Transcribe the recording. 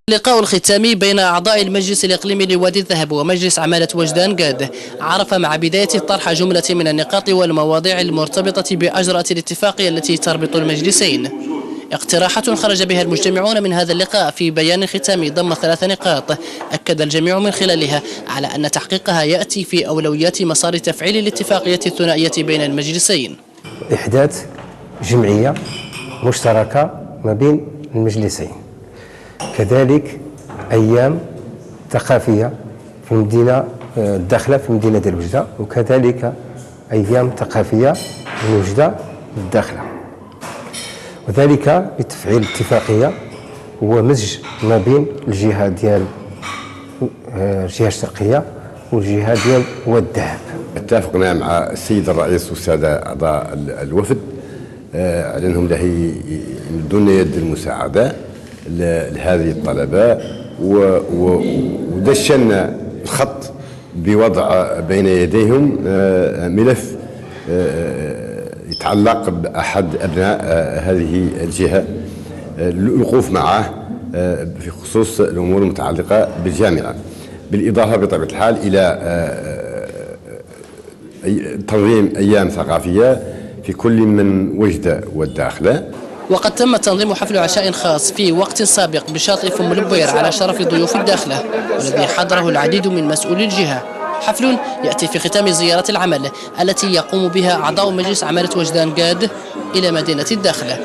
اللقاء الختامي بين أعضاء المجلس الإقليمي لوادي الذهب ومجلس عمالة وجدان قاد عرف مع بداية طرح جملة من النقاط والمواضيع المرتبطة بأجرة الاتفاقية التي تربط المجلسين. اقتراحات خرج بها المجتمعون من هذا اللقاء في بيان ختامي ضم 3 نقاط أكد الجميع من خلالها على أن تحقيقها يأتي في أولويات مسار تفعيل الاتفاقية الثنائية بين المجلسين. إحداث جمعية مشتركة ما بين المجلسين، كذلك أيام ثقافية في المدينة الداخلة في مدينة ديال وجدة، وكذلك أيام ثقافية من وجدة الداخلة، وذلك بتفعيل اتفاقية ومزج ما بين الجهة ديال الجهة الشرقية والجهة ديال وادي الذهب. اتفقنا مع السيد الرئيس والسادة أعضاء الوفد على أنهم يمدون يد المساعدة لهذه الطلبة، ودشنا الخط بوضع بين يديهم ملف يتعلق بأحد أبناء هذه الجهة، الوقوف معه في خصوص الأمور المتعلقة بالجامعة، بالإضافة بطبيعة الحال إلى تنظيم أيام ثقافية في كل من وجدة والداخلة. وقد تم تنظيم حفل عشاء خاص في وقت سابق بشاطئ فم البوير على شرف ضيوف الداخلة، والذي حضره العديد من مسؤولي الجهة. حفل يأتي في ختام زيارة العمل التي يقوم بها أعضاء مجلس عمالة وجدان قاد إلى مدينة الداخلة.